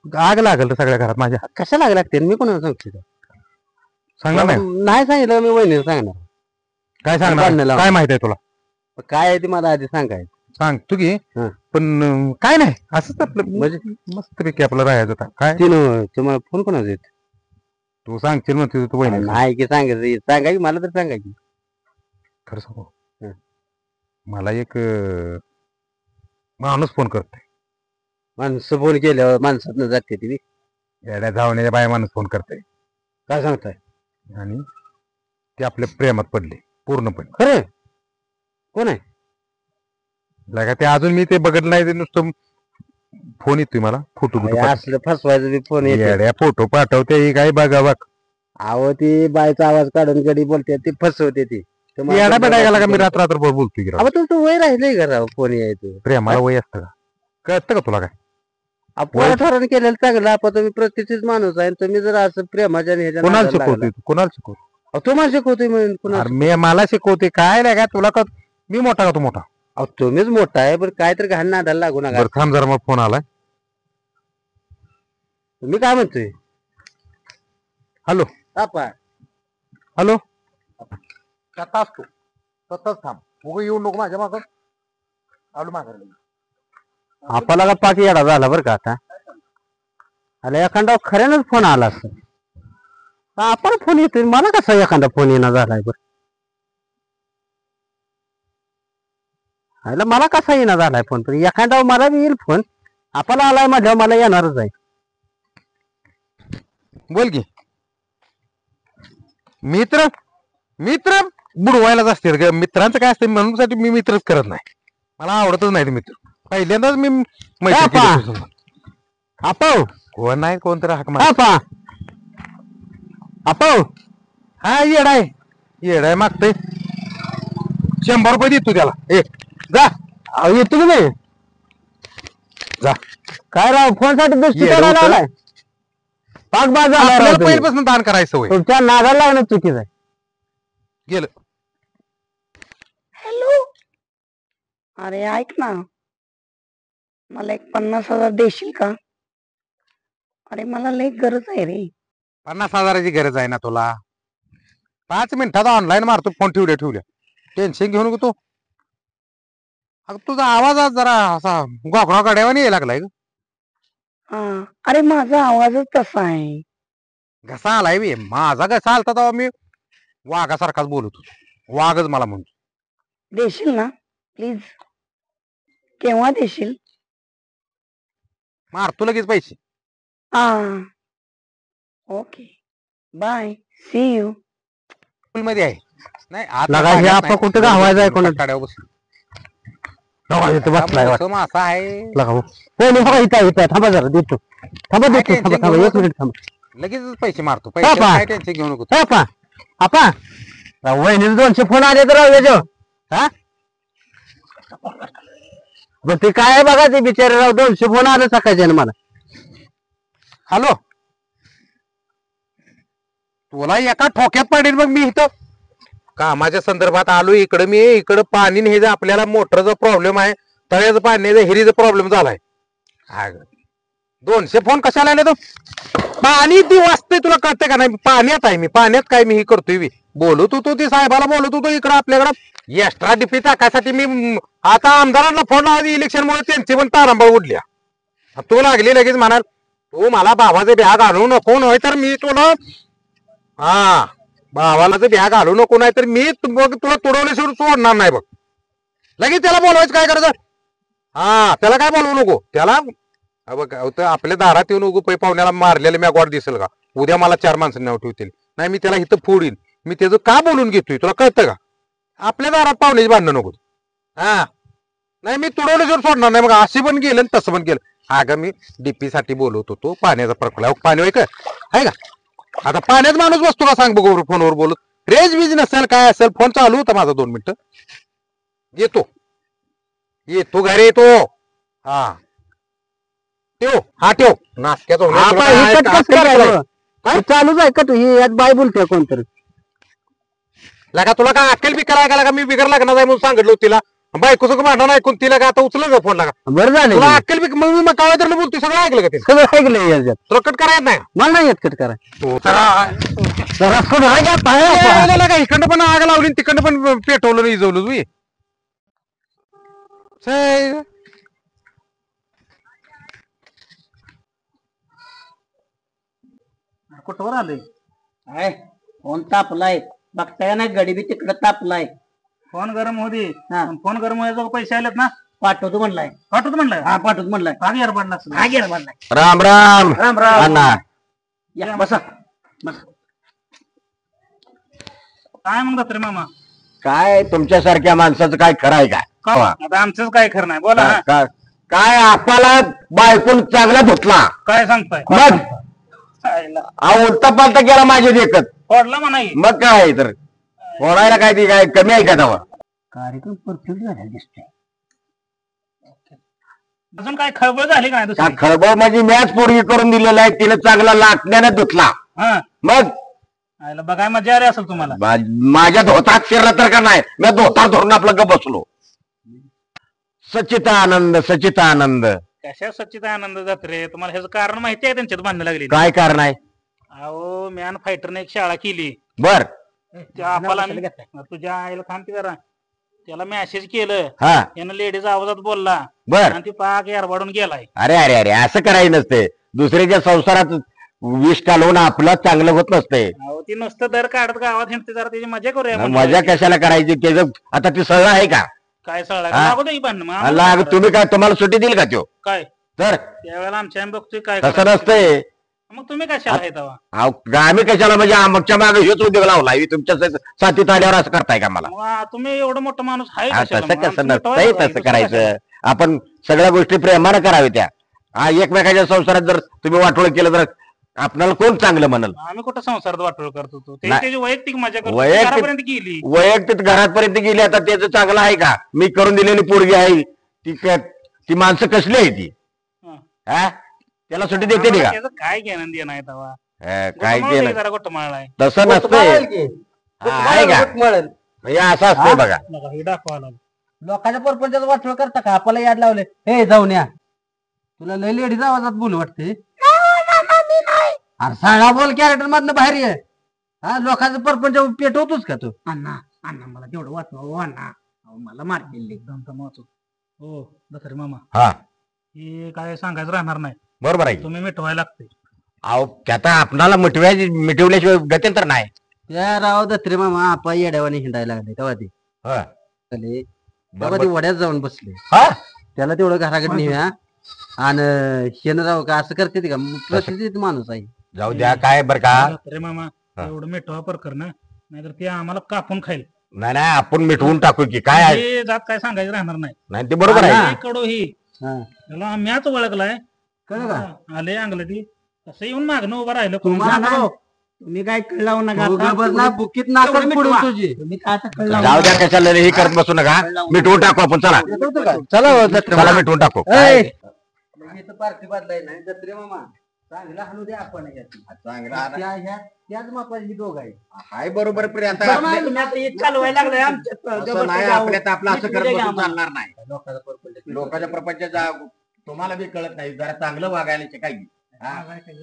आग लागल तर सगळ्या घरात माझ्या. कशाला लागते मी कोणाला सांगतो. सांगणार नाही. नाही सांगितलं मी वहिनीला सांगणार. काय भांडणं सांगणार लावा. काय माहित आहे तुला. काय आहे ते मला आधी सांगायचं. सांग तू की हं. पण काय नाही असंच आपलं म्हणजे मस्तपैकी आपलं राहायचं होता. काय तुम्हाला फोन कोणाचा येत. तू सांगशील म्हणते तू वहिनी. नाही की सांगायचं सांगायची मला तर सांगायची. खरं सांगू हं. मला एक माणूस फोन करतोय. माणसं फोन केल्यावर माणसात जाते ती. येड्या धावण्याच्या बाय माणूस फोन करतोय काय सांगताय. आणि ते आपल्या प्रेमात पडले पूर्णपणे. खरं कोण आहे. का ते अजून मी ते बघत नाही. ते नुसतं फोन येतोय मला. फोटो असलं फसवायचं बी फोन येते. येड्या फोटो पाठवते ही काय बघा बघ. अहो ती बायचा आवाज काढून गडी बोलते ती फसवते ती. येडा बेडायला का मी रात्र बोलतोय की राव. अहो तुमचं वय राहिलंय का राव फोन यायचं. प्रेमाला वय असतं का. कळतं का तुला काय. आपण ठरवून केलेलं चांगलं. आपण तुम्ही प्रतिष्ठित माणूस आहे. तुम्ही जर असं प्रेमाच्या ह्याच्या कोणाला नादाला शिकवतोय लागला. तू. कोणाला शिकवतो. तुम्हाला शिकवतोय म्हणून कुणाला. अरे मी मला शिकवते काय नाही का तुला का. मी मोठा का तू मोठा. अहो तुम्हीच मोठा आहे पण काय तर घाण नादाला लागू नका. बरं थांब जरा मग फोन आलाय. मी काय म्हणतोय. हॅलो आपा हॅलो. कसा असतो तसंच थांब. उगा येऊ नको माझ्या मागं. आलो माघार. आपल्याला का पाठी येडा झाला बरं का आता. अरे एखादा खऱ्यानच फोन आला असं. आपण फोन येतोय मला कसा एखादा फोन येणार झालाय बरं. आयला मला कसा येणार झालाय फोन. पण एखादा मला बी येईल फोन. आपल्याला आलाय माझ्या मला येणारच आहे. बोल की. मित्र मित्र बुडवायलाच असते. मित्रांचं काय असतं म्हणून साठी मी मित्रच करत नाही. मला आवडतच नाही ते मित्र. पहिल्यांदाच मी मैत्री केली. आपण कोण नाही कोणतरी हाक मार. आपा आपण हा येडाय येडाय मागतय. 100 रुपये देतो त्याला. ए जा. येतो की नाही. जा. काय राव फोन साठी दुसरी येडं करायला होतं. आलाय. पाक बाजार आपल्याला पहिल्यापासून दान करायचं होय. तुमच्या नादाला लागणं चुकीचं आहे. गेलं. हॅलो. अरे ऐक ना मला एक 50,000 देशील का. अरे मला लई गरज आहे रे. 50,000ची गरज आहे ना तुला. 5 मिनिटात ऑनलाईन मारतो फोन ठेवल्या. टेन्शन घेऊ नको तू. अगं तुझा आवाज आज जरा असा गोखणा काढ्यावानी यायला लागलाय ग. हा अरे माझा आवाजच तसा आहे. घसा आलाय बे. माझा घसा आलता तेव्हा मी वाघासारखाच बोलत होतो. वाघच मला म्हणतो. देशील ना प्लीज. केव्हा देशील. मारतो लगेच पैसे. हा ओके बाय सी यू. मध्ये आहे नाही लगा हे आपण कुठं गावायचं आहे कोणाला. काढ्यावर बसलो. बसलाय मोठं मासा आहे. थांबा जरा देतो. थांबा देतो. थांबा 1 मिनिट थांबा. लगेच पैसे मारतो. पैसे काय टेन्शन घेऊ नको. आपा आपा वहिनीला 200 फोन आले तर राहू द्यायचो. हा बरं ते काय आहे बघा. ते बिचारे राव 200 फोन आले सकाळच्या मला. हॅलो. तुला एका ठोक्यात पडेल मग मी इथं कामाच्या संदर्भात आलो इकडं. मी इकडं पाणी हे जे आपल्याला मोटरचा प्रॉब्लेम आहे. तळ्याचं पाण्याचा हिरीचा प्रॉब्लेम झालाय. 200 फोन कशाला आले तो. पाणी ती वाचतंय तुला कळतंय का नाही. पाण्यात आहे मी. पाण्यात काय मी हे करतोय. बोलत होतो ते साहेबाला बोलत होतो इकडं आपल्याकडं एक्स्ट्रा डीपी टाकायसाठी. मी आता आमदारांना फोन लावली इलेक्शनमुळे त्यांची पण तारांबळ उडल्या. तू लागली लगेच म्हणाल तू मला बाबाचे ब्याग आणू नको. नाही तर मी तुला हा भावाला तर ब्याग घालू नको. नाही तर मी बघ तुला तुडवल्याशिवाय सोडणार नाही बघ. लगेच त्याला बोलवायचं काय करायचं. हा त्याला काय बोलवू नको. त्याला बघ आपल्या दारात येऊन उगू पाहुण्याला मारलेले मी गोड दिसेल का. उद्या मला 4 माणसं नाव ठेवतील. नाही मी त्याला इथं फोडीन. मी त्याचं का बोलून घेतोय तुला कळतं का? आपल्या दारात पाहुण्याची भांडणं नको. हा नाही मी तुडवलं जर सोडणार नाही. मग असे पण गेलं आणि तसं पण गेलं. अगं मी डीपी साठी बोलवत होतो. पाण्याचा प्रकल्प पाणी आहे का? आता पाण्यात माणूस बसतो का सांग बघू फोनवर बोलत. रेंज बीज नसेल काय असेल फोन चालू होता माझा 2 मिनिटं. येतो घरी येतो. हा ठेव नाश्त्याचा चालूच आहे का तू ही यात बाय बोलतोय कोणतरी लगा तुला काय अक्कल बी करायला का? मी बिगर लागणार आहे म्हणून सांगितलं तिला. बायको सगळं भांडण ऐकून तिला का आता उचल का फोन लागा. बरं झालं तुला अक्कल बी मग काय तर बोलतोय सगळं ऐकलं का ते? सगळं ऐकलंय याच्यात. तुला कट करायचं नाही. मला नाही येत कट करा इकडं पण आग लावली तिकडं पण पेटवलं इजवलं तुम्ही. कुठवर आले? फोन तापलाय बघताय ना गडी बी तिकडं तापलाय. फोन गरम होती. फोन गरम व्हायचा पैसे आलेत ना? पाठवतो म्हणलाय. पाठवतो म्हणलाय? हा पाठवतो म्हणलाय. आग यार पडला असेल. हा गेला म्हणलाय. राम राम राम राम. अण्णा या बसा. काय म्हणतात रे मामा? काय तुमच्यासारख्या माणसाचं काय खरं आहे का? आता आमचंच काय खरं नाही. बोला ना. काय आपल्याला बायकून चांगला धुतला काय सांगताय? मग उलटा पालटा केला माझे देखत. फोडला म्हणा की. मग काय तर फोडायला काय ती काय कमी आहे का तेव्हा? कार्यक्रम परफेक्ट झाला दिसतोय. अजून काय खळबळ झाली का नाही का दुसरी? खळबळ माझी मॅच पोरगी करून दिलेला आहे. तिने चांगला लाटण्याने धुतला. हा मग आयला बघाय मजा आली असेल तुम्हाला. माझ्या धोतात शिरला तर का नाही. मी धोता धरून आपलं ग बसलो. सच्चिदानंद सच्चिदानंद. कशा सच्चित आनंद जात रे? तुम्हाला ह्याचं कारण माहिती आहे? त्यांच्यात भांडणं लागली. काय कारण आहे? अहो मॅन फायटरने एक शाळा केली. बर त्या आपला तुझ्या आईला थांबते जरा. त्याला मेसेज केलं. हा यानं लेडीज आवाजात बोलला बर. आणि ती पाक एरबाडून गेलाय. अरे अरे अरे असं करायचं नसते. दुसऱ्याच्या संसारात विष कालवून आपलं चांगलं होत नसते. अहो ती नुसतं दर काढत गावात हिंडते. जरा त्याची मजा करूया म्हणलं. मजा कशाला करायची? त्याचं आता ती सगळं आहे का? काय सळा हा? लागू दे भांडण मग. अल्ला तुम्ही काय तुम्हाला सुट्टी देईल का त्यो? काय तर त्यावेळेला आमच्या आम्ही बघतोय काय तसं करायचं. नसतंय. मग तुम्ही कशाला आहे तेव्हा? आम्ही कशाला म्हणजे आमच्या मागे हेच उद्योग लावला. तुमच्या साथीत आल्यावर असं करताय का मला? मग तुम्ही एवढं मोठं माणूस आहे तसं कशाला मग? कसं आमचं नसतंय. मिटवायचं तसं आहे, करायचं. आपण सगळ्या गोष्टी प्रेमानं कराव्या त्या. एकमेकाच्या संसारात जर तुम्ही वाटोळ केलं तर आपल्याला कोण चांगलं म्हणल? आम्ही कुठं संसारात वाटोळ करत होतो? ते नाही. त्याची वैयक्तिक मजा करतो. वैयक्तिक- घरापर्यंत गेली. वैयक्तिक घरापर्यंत गेली. आता त्याचं चांगलं आहे का? मी करून दिलेली पोरगी आहे ती माणसं कसली आहे ती? हा. हा त्याला सुट्टी देते ती का? त्याचं काय घेणं देणं आहे तेव्हा? काय केलं? जरा गोट माळलाय. तसं नसतंय. आहे का? म्हणजे असं असतंय बघा. हे दाखवा लागलं. लोकांच्या परपंचाचं वाटोळ करता का? आपल्याला याद लावले. हे जाऊन या. तुला लय लेडीज आवाजात बोलू वाटते. अरे साळा बोल कॅरेक्टर मधनं बाहेर ये. हा लोकांचं परपंच पेटवतोच का तू? अण्णा अण्णा मला तेवढं वाचवा अण्णा. अहो, मला मारतील एकदम वाचू. हो दसरे मामा हा हे काय सांगायचं राहणार नाही. बरोबर आहे. तुम्ही मिटवायला लागते. अहो त्यात आपणाला मिटवल्याशिवाय गत्यंतर नाही. त्या राव दत्रे मामा आपा येड्यावाने हिंडायला लागले तेव्हा ते हा. तेव्हा ते वड्यात जाऊन बसले. हा? त्याला तेवढं घराकडे नेऊया. आणि शेण राव का असं करते ते का? प्रसिद्ध माणूस आहे. जाऊ द्या काय बर का? दसरे मामा एवढं मिटवा प्रकर ना, नाहीतर ते आम्हाला कापून खाईल. नाही नाही आपण मिटवून टाकू की काय आहे? हे जात काय सांगायचं राहणार नाही. नाही ते बरोबर आहे. हे कडो ही हा. त्याला मॅच ओळखलाय. कळलं का? आले अंगलटी तसं येऊन मागणं उभं राहिलं. तुम्ही काय कळलाव नका तू आता. गबस ना बुकीत नाकात तेवढं पडून मिटवा. तुझी. तुम्ही काय आता कळलाव जाऊ द्या कशाला हे करत बसू नका. मिटवून टाकू आपण. चला चला हो, दत्रे चला मामा. मिटवून टाकू. ए, इथं पार्टी बदलाय नाही दत्रे मामा. चांगला हाणू दे आपण त्याच मापाची दोघ आहे. हाय बरोबर तुम्ही आता हे चालवायला लागलाय आमच्यात. नाही आपल्यात आपलं असं करत बसून आम्हाला. चालणार नाही. लोकांच्या प्रपंचा तुम्हाला बी कळत नाही. जरा चांगलं वागायला शिकायची.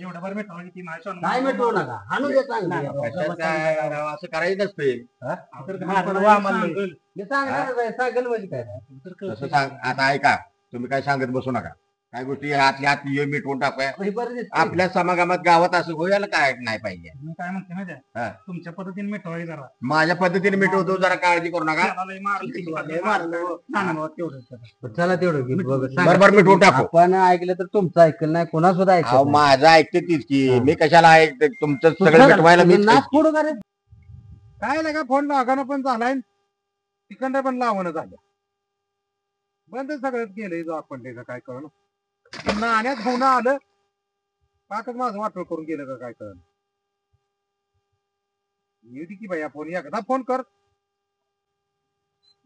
एवढं बरं मिटवा की ती माझ्या नाही मिटवू नका. हाणू दे चांगलं. असं करायचं नसते. मी सांगणार सांगेल म्हणजे काय. तसं सांग. आता ऐका तुम्ही काय सांगत बसू नका. काय गोष्टी हातल्या हात ये मिटवून टाकूया हे बरं दिसतंय. आपल्या समागमात गावात असं होईल काय नाही पाहिजे मी काय म्हणते माहिती हा. आहे तुमच्या पद्धतीने मिठवाई जरा माझ्या पद्धतीने मिटवतो जरा काळजी करू नका त्याला लय मारलं तिला, लय मारलं. ना, ना, तेवढंच. चला तेवढं घे, बघ, सांगा. बरोबर मिटवून टाकू आपण ऐकलं तर तुमचं ऐकलं नाही कोणा सुद्धा अहो ऐकलं माझं ऐकते तीच की मी कशाला ऐकते तुमचं सगळं नाही. मिटवायला मी नाक फोडू का रे? काय लागा फोन लागानं पण झालाय तिकडनं पण लावणं झालं बंद सगळंच गेलंय जो आपण त्याचं काय कळलं नाण्यात होणं आलं पाकच माझं वाटोळ करून गेलं का काय कळलं येऊ दे की बाई फोन एकदा फोन कर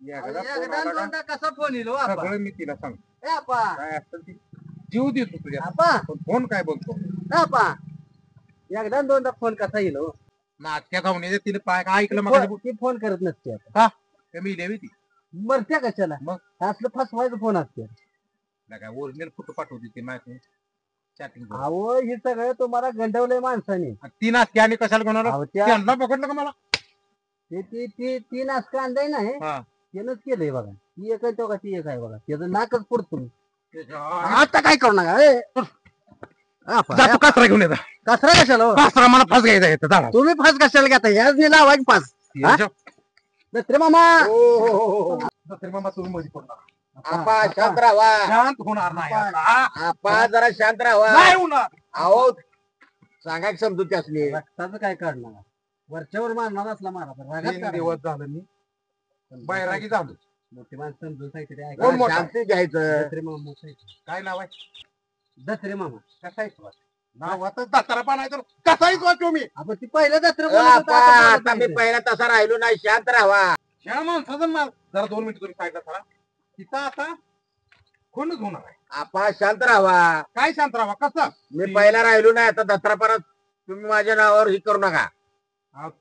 एकदा फोन आला का कसा फोन येईल हो, आपा? सगळं मी तिला सांगतो ए, आपा. काय असेल ती जीव देतो तुझ्या आपा. पण फोन काय बोलतो ए, आपा. एकदा न दोनदा फोन कसा येईल हो? नाटक्या धावणे तिला पाय काय ऐकलं मग ती फोन करत नसते आता. मी लेवी ती मरत्या कशाला मग? असलं फसवायचं फोन असते काय ओरिजिनल फोटो पाठवते ती माहिती चॅटिंग अहो हे सगळं तुम्हाला गंडवलंय माणसाने. ती नाटके आणि कशाला घेणार अहो, त्या त्यांना पकडलं का मला ती नाचका आणलंय ना हे हा. त्यानंच केलंय बघा. ती एक आहे तो का ती एक आहे बघा त्याचं नाकच पुढतो आता काय करू नका ए, जातो कासरा घेऊन येता कचरा कशाला हो? कासरा मला फास घ्यायचा येतं झाडा तुम्ही फास कशाला घेता याच लावा की फास हा? दत्रे मामा तरी मामा तुम्ही मध्ये पडणार आपा शांत राहा शांत होणार नाही आता. आपा जरा शांत राहा नाही होणार अहो सांगा की समजून त्यासनी रक्ताचं काय काढणार वरच्यावर मारणार असला मारा पण रागात 3 काढा. दिवस झालं मी बैरागी झालो मोठी माणसं समजून काहीतरी ऐका. कोण मोठा? शांती घ्यायचं दत्रे मामा काय नाव आहे दत्रे मामा कसा आहे नावातच दातारा पाणायचं कसाही वाटतो मी आपण ती पहिलं दत्रे आपा आता मी पहिला तसा राहिलो नाही शांत राहा ह्या माणसाचं नाव जरा 2 मिनिट तुम्ही साईडला करा तिथं आता खूनच होणार आहे आपा शांत राहा काय शांत राहा कसं मी पहिला राहिलो नाही आता दसरा परत तुम्ही माझ्या नावावर ही करू नका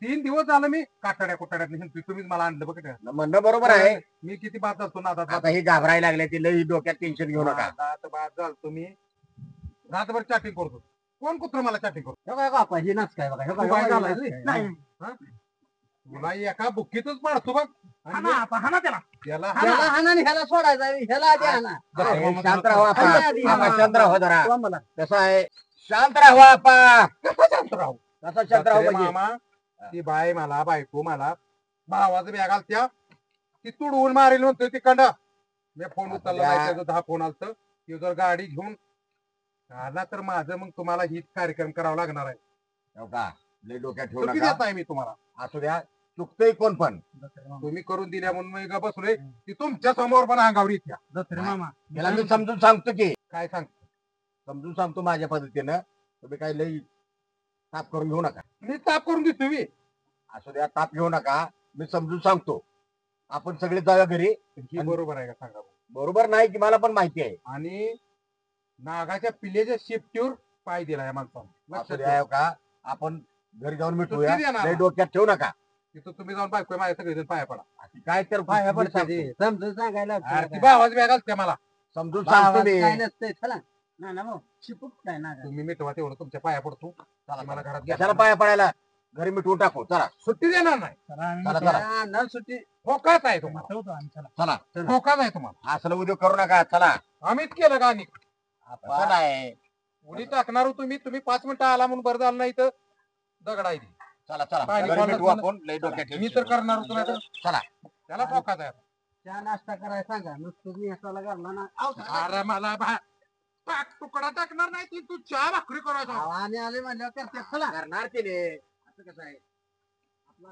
3 दिवस झालं मी काटाड्या कुटाड्यात नाही तुम्हीच मला आणलं बघ म्हणणं बरोबर आहे मी किती बाद असतो ना आता ही घाबरायला लागले ती लई डोक्यात टेन्शन घेऊ नका बाद झालतो मी रातभर चॅटिंग करतो कोण कुत्र मला चॅटिंग करतो हे बघा बापा, हे नाच काय बघा हे तू बघा, काय हे झालाय नाच रे? काय. नाही. हा? तुला एका बुक्कीतच पाडतो बघ आणि हाना आपा, हाना त्याला. याला ह्याला हाना आणि ह्याला सोडायचा ह्याला आधी हाना. अरे, शांत राहा आपा आधी, आपा, शांत राहा जरा किंवा मला कसं आहे शांत राहा आपा कसं शांत राहू कसं शांत राहा अरे म्हणजे मामा ती बाय मला बायको मला भावाचं बॅग आलत्या ती तुडवून मारेल म्हणतोय ती कंड मी फोन उचलला नाही त्याचं 10 फोन आलत ती जर गाडी घेऊन आला तर माझं मग तुम्हाला हीच कार्यक्रम करावा लागणार आहे हो का लई डोक्यात ठेवू चुकी नका देत नाही मी तुम्हाला असू द्या चुकतोय कोण पण तुम्ही करून दिल्या म्हणून मी बसलोय ती तुमच्या समोर पण अंगावर येत्या दत्रे मामा त्याला मी समजून सांगतो की काय सांग समजून सांगतो माझ्या पद्धतीनं तुम्ही काही लई ताप करून घेऊ नका मी ताप करून देतो मी असू द्या ताप घेऊ नका मी समजून सांगतो आपण सगळे जाऊया घरी ही बरोबर आहे का सांगा बरोबर नाही की मला पण माहिती आहे आणि नागाच्या पिल्ल्याच्या शिफ्टीवर पाय दिला या माणसाला असू लक्षात द्या हो का आपण घरी जाऊन मिटूया सुट्टी देणार. लई डोक्यात ठेवू नका तिथं तुम्ही जाऊन बायको माझ्या सगळेजण पाया पडा काय तर पाया मी पडते सांगतो. समजून सांगायला अरे ती भावाच बॅग आलत्या मला समजून सांगतो भावात मी काय नसतंय चला ना ना भाऊ शिपूट काय ना तुम्ही मिटवा तेवढं तुमच्या पाया पडतो चला मला घरात घ्या. कशाला पाया पडायला घरी मिटवून टाकू चला सुट्टी देणार नाही चला आम्ही चला चला ना सुट्टी फोकाच आहे तुम्हाला ठेवतो आम्ही, चला. चला फोकाच आहे तुम्हाला असलं उद्योग करू नका चला आम्हीच केलं का आणि असं नाही उडी टाकणार तुम्ही 5 मिनिटं आला म्हणून बरं झालं नाही तर दगड आहे ती. चला चला पाणी घरी पाडलं मिटवू चला. आपण लई डोक्यात मी तर करणार होतो नाही तर चला त्याला फोकाच आहे चहा नाश्ता करायला सांगा नुसतं मी असाला घालला ना अरे मला तुकडा टाकणार नाही ती तू चहा भाकरी करायचा आणि आले म्हणल्यावर करते चला करणार केले असं कसं आहे